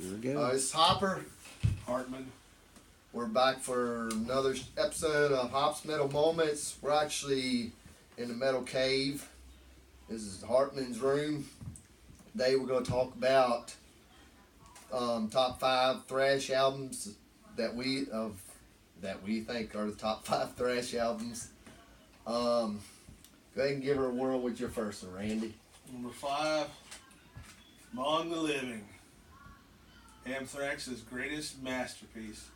Here we go. It's Hopper. Hartman. We're back for another episode of Hop's Metal Moments. We're actually in the Metal Cave. This is Hartman's room. Today we're going to talk about top 5 thrash albums that we think are the top 5 thrash albums. Go ahead and give her a whirl with your first one, Randy. Number 5, Among the Living. Anthrax's greatest masterpiece,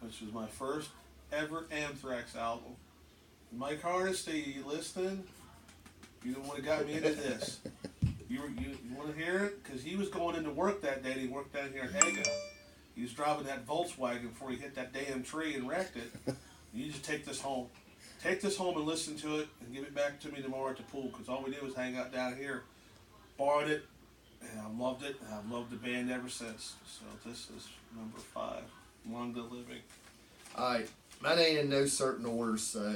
which was my first ever Anthrax album. Mike Hardesty, you listening? You the one that got me into this. You want to hear it? Because he was going into work that day. And he worked down here in Haga. He was driving that Volkswagen before he hit that damn tree and wrecked it. You just take this home. Take this home and listen to it and give it back to me tomorrow at the pool. Because all we did was hang out down here. Borrowed it. And I loved it. And I've loved the band ever since. So this is number 5, Among the Living. Alright, mine ain't in no certain order, so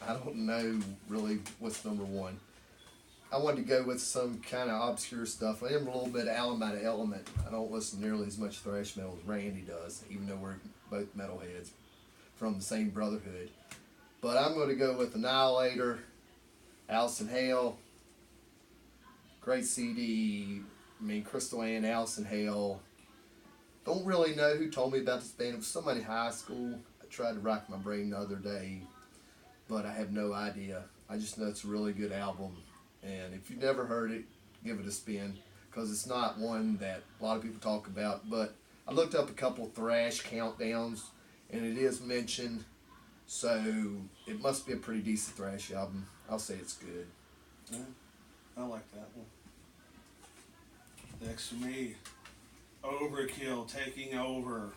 I don't know really what's number 1. I wanted to go with some kind of obscure stuff. I am a little bit of Alabama Element. I don't listen nearly as much thrash metal as Randy does, even though we're both metalheads from the same brotherhood. But I'm going to go with Annihilator, Alice in Hell, great CD. Crystal Ann, Alice in Hell. Don't really know who told me about this band. It was somebody in high school. I tried to rack my brain the other day, but I have no idea. I just know it's a really good album. And if you've never heard it, give it a spin, because it's not one that a lot of people talk about. But I looked up a couple thrash countdowns, and it is mentioned, so it must be a pretty decent thrash album. I'll say it's good. Yeah, I like that one. Next for me, Overkill, Taking Over.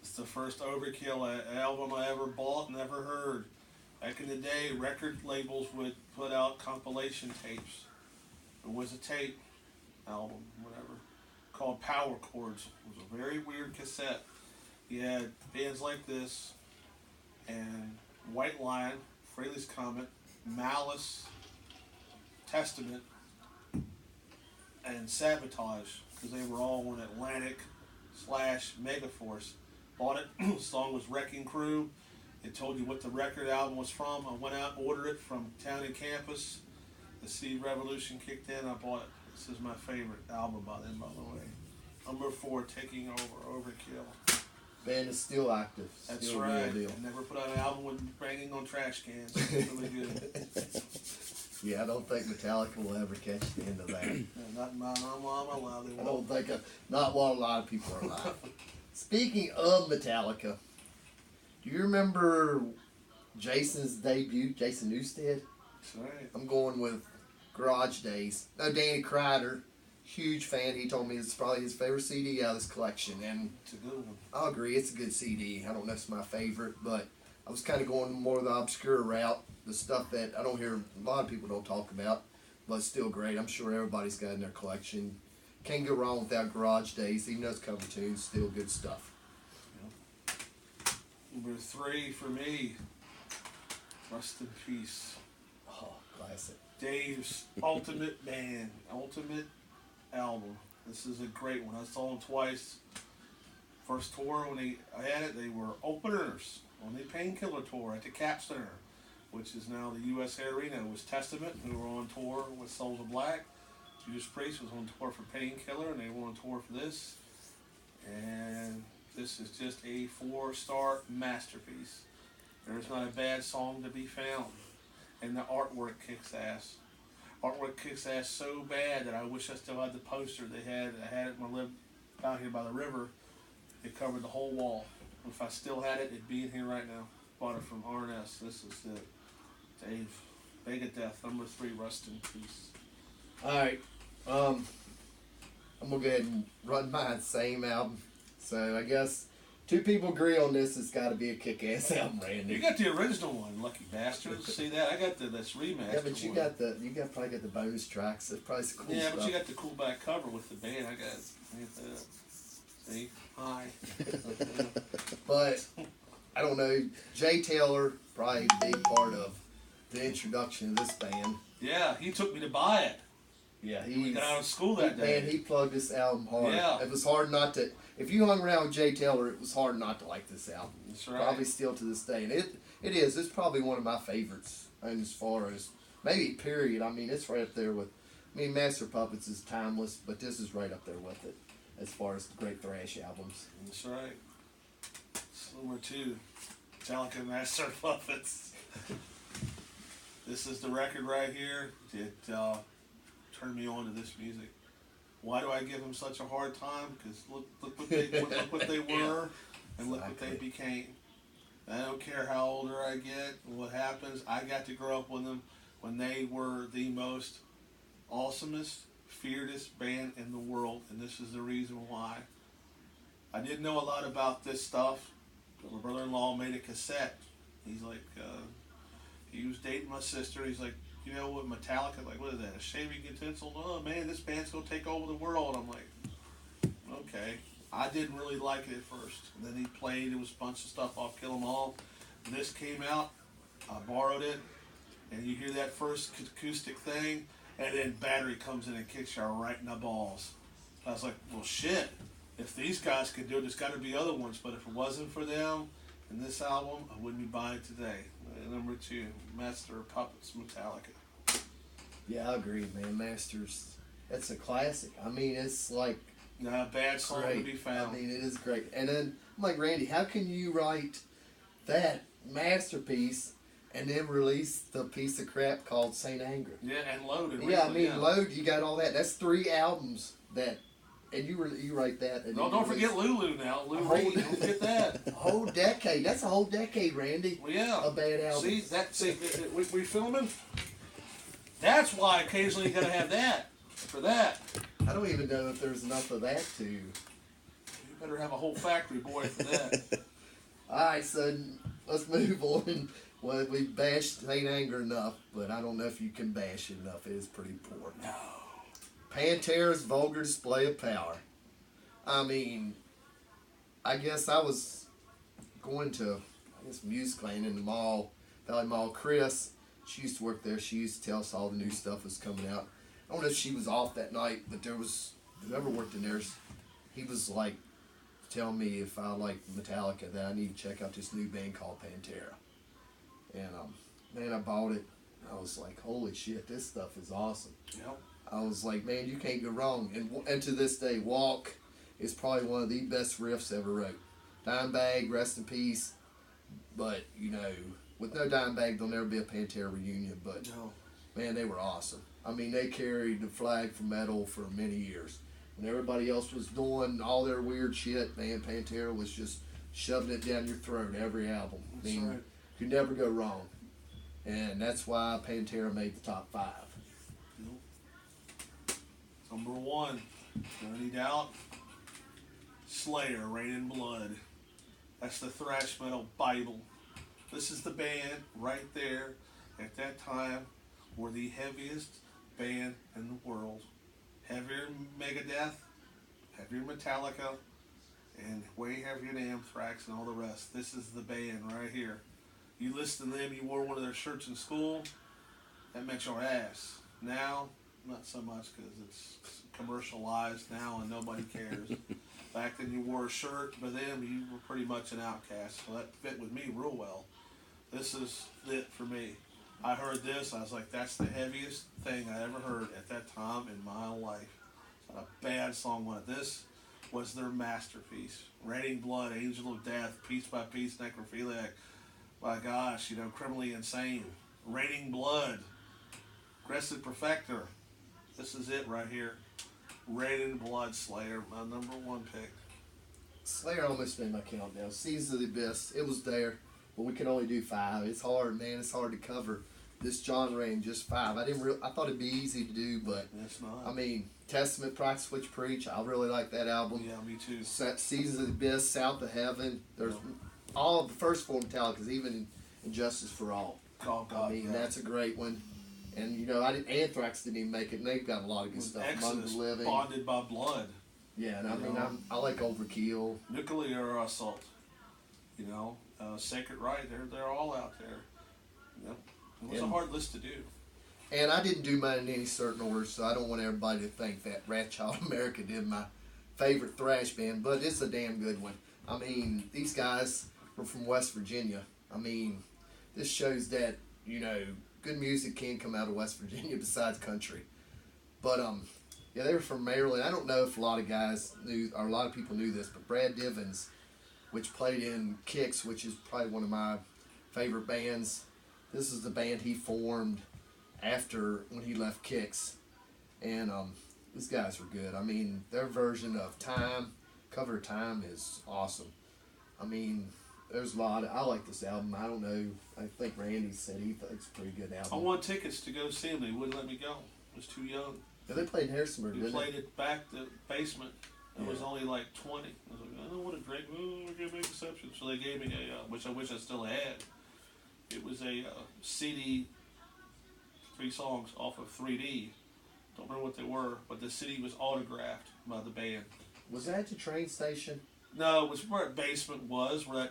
It's the first Overkill album I ever bought and ever heard. Back in the day, record labels would put out compilation tapes. It was a tape album, whatever, called Power Chords. It was a very weird cassette. You had bands like this, and White Lion, Fraley's Comet, Malice, Testament, and Sabotage, because they were all on Atlantic / Megaforce. Bought it. The song was Wrecking Crew. It told you what the record album was from. I went out and ordered it from Town and Campus. The CD Revolution kicked in. I bought it. This is my favorite album by them, by the way. Number 4, Taking Over, Overkill. Band is still active. That's still right. A real deal. I never put out an album with banging on trash cans. It's really good. Yeah, I don't think Metallica will ever catch the end of that. Not while I'm alive. I don't think, not while a lot of people are alive. Speaking of Metallica, do you remember Jason's debut, Jason Newsted? That's right. I'm going with Garage Days. No, Danny Crider, huge fan. He told me it's probably his favorite CD out of this collection, and It's a good one. I'll agree, it's a good CD. I don't know if it's my favorite, but I was kind of going more the obscure route, the stuff that I don't hear a lot of people don't talk about, but it's still great. I'm sure everybody's got in their collection. Can't go wrong without Garage Days, even though it's cover tunes, still good stuff. Number 3 for me, Rust in Peace. Oh, classic. Dave's ultimate band, ultimate album. This is a great one. I saw them twice. First tour when I had it, they were openers on the Painkiller tour at the Cap Center, which is now the USA Arena. It was Testament, who were on tour with Souls of Black. Judas Priest was on tour for Painkiller, and they were on tour for this. And this is just a 4-star masterpiece. There's not a bad song to be found. And the artwork kicks ass. Artwork kicks ass so bad that I wish I still had the poster I had it when I lived out here by the river. It covered the whole wall. If I still had it, it'd be in here right now. Bought it from R&S. This is it. Dave. Megadeth, number 3, Rust in Peace. Alright, I'm going to go ahead and run my same album. So I guess 2 people agree on this. It's got to be a kick-ass album, Randy. You got the original one, lucky bastards. See that? I got this remastered. Yeah, but you one. probably got the bonus tracks. It's probably some cool Yeah, stuff. but you got the cool back cover with the band. I got that. See? Hi. But I don't know. Jay Taylor probably a big part of the introduction of this band. Yeah, he took me to buy it. Yeah, We got out of school that day. Man, he plugged this album hard. Yeah. It was hard not to. If you hung around with Jay Taylor, it was hard not to like this album. That's right. Probably still to this day, and it is. It's probably one of my favorites. And as far as maybe period, I mean, it's right up there with. I mean, Master Puppets is timeless, but this is right up there with it as far as great thrash albums. That's right. Number 2, Metallica Master Puppets. This is the record right here. It turned me on to this music. Why do I give them such a hard time? Because look what they were, and look what they became. I don't care how older I get, what happens. I got to grow up with them when they were the most awesomest, fiercest band in the world, and this is the reason why. I didn't know a lot about this stuff, but my brother-in-law made a cassette. He's like, he was dating my sister. He's like, you know what, Metallica, like, what is that, a shaving utensil? Oh man, this band's gonna take over the world. I'm like, okay. I didn't really like it at first. And then he played, it was a bunch of stuff off Kill 'Em All. This came out, I borrowed it, and you hear that first acoustic thing, and then Battery comes in and kicks you right in the balls. I was like, well shit, if these guys could do it, there's got to be other ones, but if it wasn't for them and this album, I wouldn't be buying it today. Number 2, Master of Puppets, Metallica. Yeah, I agree, man. Masters, it's a classic. I mean, it's like Not a bad song great. to be found. I mean, it is great. And then I'm like, Randy, how can you write that masterpiece and then release the piece of crap called Saint Anger? Yeah, and Loaded. Yeah, I mean, Load, you got all that. That's 3 albums that, and you write that. And don't forget Lulu now. Lou Reed, don't forget that. A whole decade. That's a whole decade, Randy. Well, yeah. A bad album. See, we filming? That's why occasionally you gotta have that. For that. I don't even know if there's enough of that to. You better have a whole factory, boy, for that. Alright, so let's move on. Well, we bashed Saint Anger enough, but I don't know if you can bash it enough. It is pretty poor. No. Pantera's vulgar display of power. I mean, I guess I was going to, Music Lane in the mall, Valley Mall. Chris, she used to work there. She used to tell us all the new stuff was coming out. I don't know if she was off that night, but there was, whoever worked in there, he was like, telling me if I like Metallica that I need to check out this new band called Pantera. And man, I bought it. I was like, holy shit, this stuff is awesome. Yep. I was like, man, you can't go wrong. And to this day, Walk is probably one of the best riffs ever wrote. Dimebag, rest in peace. But, you know, with no Dimebag, there'll never be a Pantera reunion. But, No. man, they were awesome. I mean, they carried the flag for metal for many years. When everybody else was doing all their weird shit, man, Pantera was just shoving it down your throat every album. I mean, right. you could never go wrong. And that's why Pantera made the top 5. Number 1, any doubt? Slayer, Rain in Blood. That's the thrash metal Bible. This is the band right there at that time were the heaviest band in the world. Heavier than Megadeth, heavier than Metallica, and way heavier than Anthrax and all the rest. This is the band right here. You listen to them, you wore one of their shirts in school, that meant your ass. Now, not so much because it's commercialized now and nobody cares. Back then you wore a shirt, but then you were pretty much an outcast, so that fit with me real well. This is it for me. I heard this, I was like, that's the heaviest thing I ever heard at that time in my life. It's not a bad song, but this was their masterpiece. Raining Blood, Angel of Death, Piece by Piece, Necrophiliac. My gosh, you know, Criminally Insane. Raining Blood, Aggressive Perfector. This is it right here. Raining Blood, Slayer, my number 1 pick. Slayer almost made my countdown. Seasons of the Abyss, it was there, but we can only do 5. It's hard, man. It's hard to cover this genre in just 5. I thought it'd be easy to do, but It's not. I mean, Testament, Practice, Which Preach. I really like that album. Yeah, me too. Seasons of the Abyss, South of Heaven. There's all of the first 4 Metallicas, even Injustice for All. Oh, God, I mean, yeah. that's a great one. And you know, Anthrax didn't even make it, and they've got a lot of good stuff. Among Exodus, the Living. Bonded by Blood. Yeah, and I mean, I like Overkill. Nuclear Assault. You know, Sacred Right. They're all out there. Yep. It was a hard list to do. And I didn't do mine in any certain order, so I don't want everybody to think that Rat Child America did my favorite thrash band, but it's a damn good one. I mean, these guys were from West Virginia. I mean, this shows that, good music can come out of West Virginia besides country. But yeah, they were from Maryland. I don't know if a lot of guys knew, or a lot of people knew this, but Brad Divins, which played in Kix, which is probably one of my favorite bands. This is the band he formed after when he left Kix, and these guys were good. I mean, their version of cover Time is awesome. I mean, there's a lot. I like this album. I don't know. I think Randy said he thinks it's a pretty good album. I won tickets to go see them. They wouldn't let me go. I was too young. Yeah, they played in Harrisonburg, We didn't played they? it back the basement. It was Yeah. only like 20. I was like, I don't want to drink. We're going to make exceptions. So they gave me which I wish I still had. It was a CD, 3 songs off of 3D. Don't remember what they were, but the CD was autographed by the band. Was that at the train station? No, it was where that basement was, where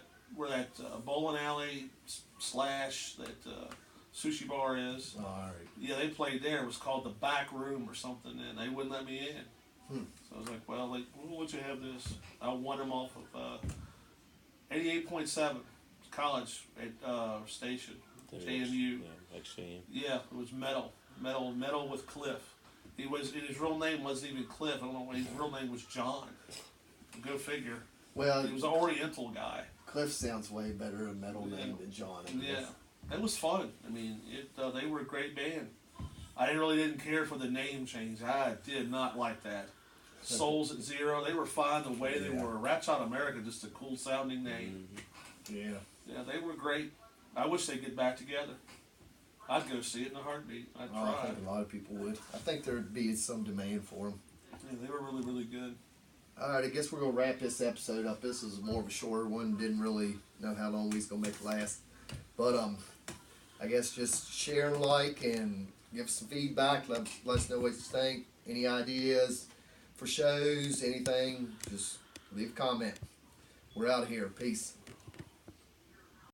that bowling alley slash that sushi bar is. All right. Yeah, they played there. It was called the Back Room or something, and they wouldn't let me in. So I was like, well, we'll let you have this. I won them off of 88.7 college at station, JMU. Yeah, XJM. Yeah, it was metal with Cliff. His real name wasn't even Cliff. I don't know why his real name was John. Go figure. Well, He was an Oriental guy. Cliff sounds way better a metal Yeah. name than John. I guess. Yeah, it was fun. I mean, they were a great band. I really didn't care for the name change. I did not like that. Souls at Zero, they were fine the way they Yeah. were. Rat Child America, just a cool sounding name. Yeah. Yeah, they were great. I wish they'd get back together. I'd go see it in a heartbeat. I'd Oh, I try. think a lot of people would. I think there'd be some demand for them. Yeah, they were really, really good. All right, I guess we're gonna wrap this episode up. This is more of a shorter one. Didn't really know how long we was gonna make it last, but I guess just share, like, and give us some feedback. Let us know what you think. Any ideas for shows? Anything? Just leave a comment. We're out of here. Peace.